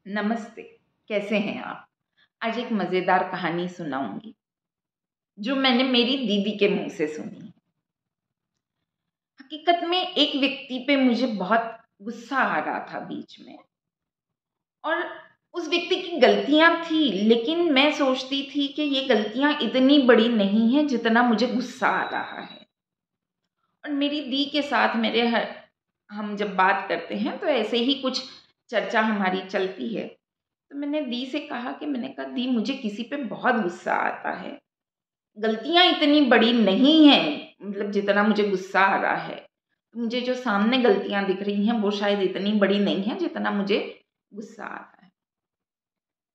नमस्ते। कैसे हैं आप? आज एक मज़ेदार कहानी सुनाऊंगी जो मैंने मेरी दीदी के मुंह से सुनी है। हकीकत में एक व्यक्ति पे मुझे बहुत गुस्सा आ रहा था बीच में, और उस व्यक्ति की गलतियां थी, लेकिन मैं सोचती थी कि ये गलतियां इतनी बड़ी नहीं हैं जितना मुझे गुस्सा आ रहा है। और मेरी दी के साथ हम जब बात करते हैं तो ऐसे ही कुछ चर्चा हमारी चलती है। तो मैंने दी से कहा कि मैंने कहा दी, मुझे किसी पे बहुत गुस्सा आता है। गलतियां इतनी बड़ी नहीं हैं, मतलब जितना मुझे गुस्सा आ रहा है। मुझे जो सामने गलतियां दिख रही हैं वो शायद इतनी बड़ी नहीं है जितना मुझे गुस्सा आ रहा है।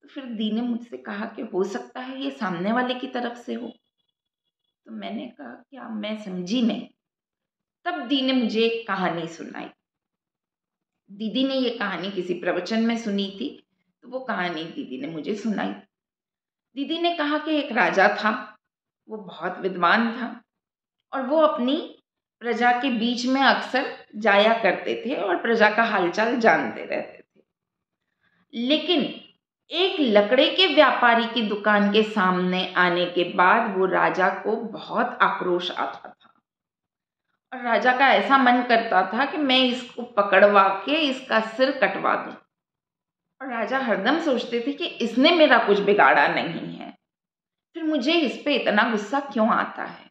तो फिर दी ने मुझसे कहा कि हो सकता है ये सामने वाले की तरफ से हो। तो मैंने कहा क्या, मैं समझी नहीं। तब दी ने मुझे एक कहानी सुनाई। दीदी ने ये कहानी किसी प्रवचन में सुनी थी, तो वो कहानी दीदी ने मुझे सुनाई। दीदी ने कहा कि एक राजा था, वो बहुत विद्वान था और वो अपनी प्रजा के बीच में अक्सर जाया करते थे और प्रजा का हालचाल जानते रहते थे। लेकिन एक लकड़े के व्यापारी की दुकान के सामने आने के बाद वो राजा को बहुत आक्रोश आता था और राजा का ऐसा मन करता था कि मैं इसको पकड़वा के इसका सिर कटवा दूं। और राजा हरदम सोचते थे कि इसने मेरा कुछ बिगाड़ा नहीं है, फिर मुझे इस पे इतना गुस्सा क्यों आता है।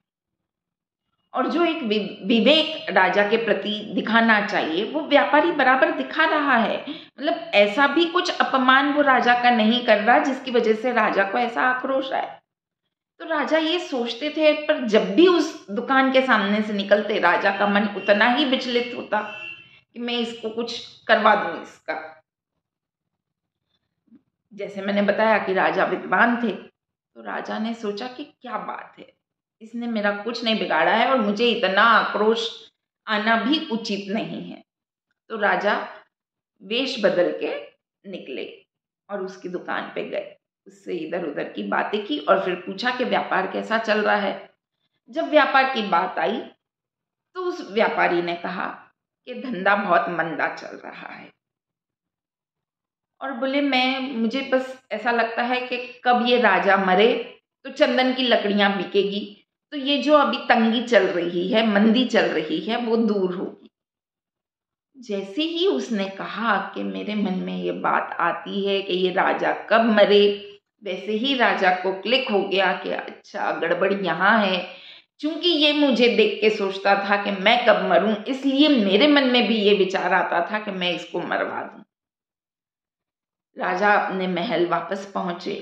और जो एक विवेक राजा के प्रति दिखाना चाहिए वो व्यापारी बराबर दिखा रहा है। मतलब ऐसा भी कुछ अपमान वो राजा का नहीं कर रहा जिसकी वजह से राजा को ऐसा आक्रोश आए। तो राजा ये सोचते थे, पर जब भी उस दुकान के सामने से निकलते राजा का मन उतना ही विचलित होता कि मैं इसको कुछ करवा दूं इसका। जैसे मैंने बताया कि राजा विद्वान थे, तो राजा ने सोचा कि क्या बात है, इसने मेरा कुछ नहीं बिगाड़ा है और मुझे इतना आक्रोश आना भी उचित नहीं है। तो राजा वेश बदल के निकले और उसकी दुकान पे गए। उससे इधर उधर की बातें की और फिर पूछा कि व्यापार कैसा चल रहा है। जब व्यापार की बात आई तो उस व्यापारी ने कहा कि धंधा बहुत मंदा चल रहा है, और बोले मुझे बस ऐसा लगता है कि कब ये राजा मरे तो चंदन की लकड़ियां बिकेगी, तो ये जो अभी तंगी चल रही है, मंदी चल रही है, वो दूर होगी। जैसे ही उसने कहा कि मेरे मन में ये बात आती है कि ये राजा कब मरे, वैसे ही राजा को क्लिक हो गया कि अच्छा गड़बड़ यहाँ है। चूंकि ये मुझे देख के सोचता था कि मैं कब मरूं, इसलिए मेरे मन में भी ये विचार आता था कि मैं इसको मरवा दूं। राजा अपने महल वापस पहुंचे।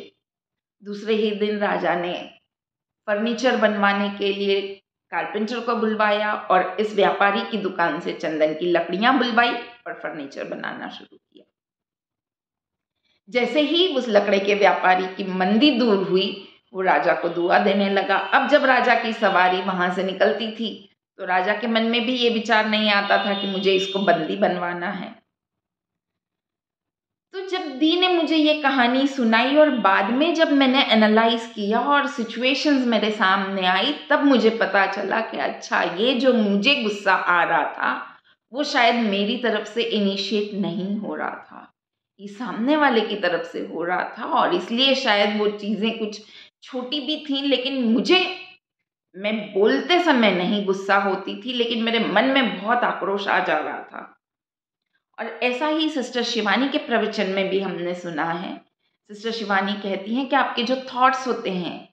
दूसरे ही दिन राजा ने फर्नीचर बनवाने के लिए कारपेंटर को बुलवाया और इस व्यापारी की दुकान से चंदन की लकड़ियां बुलवाई और फर्नीचर बनाना शुरू किया। जैसे ही उस लकड़े के व्यापारी की मंदी दूर हुई, वो राजा को दुआ देने लगा। अब जब राजा की सवारी वहां से निकलती थी तो राजा के मन में भी ये विचार नहीं आता था कि मुझे इसको बंदी बनवाना है। तो जब दी ने मुझे ये कहानी सुनाई और बाद में जब मैंने एनालाइज किया और सिचुएशंस मेरे सामने आई, तब मुझे पता चला कि अच्छा, ये जो मुझे गुस्सा आ रहा था वो शायद मेरी तरफ से इनिशिएट नहीं हो रहा था, ये सामने वाले की तरफ से हो रहा था। और इसलिए शायद वो चीज़ें कुछ छोटी भी थी, लेकिन मैं बोलते समय नहीं गुस्सा होती थी, लेकिन मेरे मन में बहुत आक्रोश आ जा रहा था। और ऐसा ही सिस्टर शिवानी के प्रवचन में भी हमने सुना है। सिस्टर शिवानी कहती हैं कि आपके जो थॉट्स होते हैं,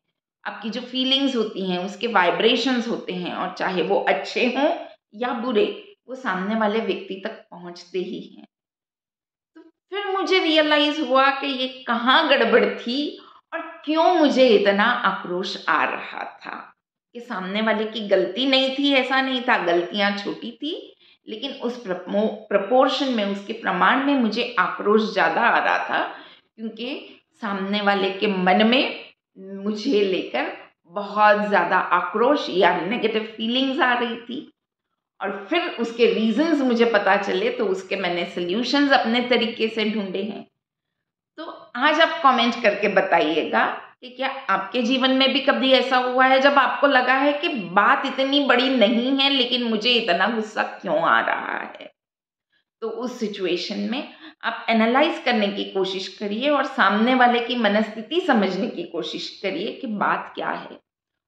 आपकी जो फीलिंग्स होती हैं, उसके वाइब्रेशंस होते हैं, और चाहे वो अच्छे हों या बुरे, वो सामने वाले व्यक्ति तक पहुंचते ही हैं। तो फिर मुझे रियलाइज हुआ कि ये कहाँ गड़बड़ थी और क्यों मुझे इतना आक्रोश आ रहा था। कि सामने वाले की गलती नहीं थी, ऐसा नहीं था, गलतियां छोटी थी, लेकिन उस प्रपोर्शन में, उसके प्रमाण में मुझे आक्रोश ज़्यादा आ रहा था, क्योंकि सामने वाले के मन में मुझे लेकर बहुत ज़्यादा आक्रोश या नेगेटिव फीलिंग्स आ रही थी। और फिर उसके रीजंस मुझे पता चले तो उसके मैंने सल्यूशंस अपने तरीके से ढूंढे हैं। तो आज आप कमेंट करके बताइएगा कि क्या आपके जीवन में भी कभी ऐसा हुआ है जब आपको लगा है कि बात इतनी बड़ी नहीं है लेकिन मुझे इतना गुस्सा क्यों आ रहा है। तो उस सिचुएशन में आप एनालाइज करने की कोशिश करिए और सामने वाले की मनस्थिति समझने की कोशिश करिए कि बात क्या है।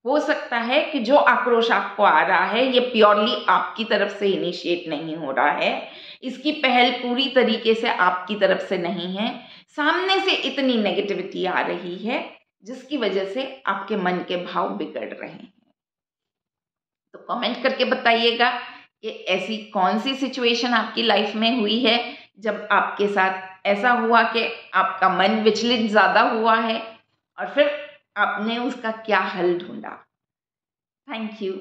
हो सकता है कि जो आक्रोश आपको आ रहा है ये प्योरली आपकी तरफ से इनिशिएट नहीं हो रहा है, इसकी पहल पूरी तरीके से आपकी तरफ से नहीं है, सामने से इतनी नेगेटिविटी आ रही है जिसकी वजह से आपके मन के भाव बिगड़ रहे हैं। तो कमेंट करके बताइएगा कि ऐसी कौन सी सिचुएशन आपकी लाइफ में हुई है जब आपके साथ ऐसा हुआ कि आपका मन विचलित ज़्यादा हुआ है और फिर आपने उसका क्या हल ढूंढा। Thank you.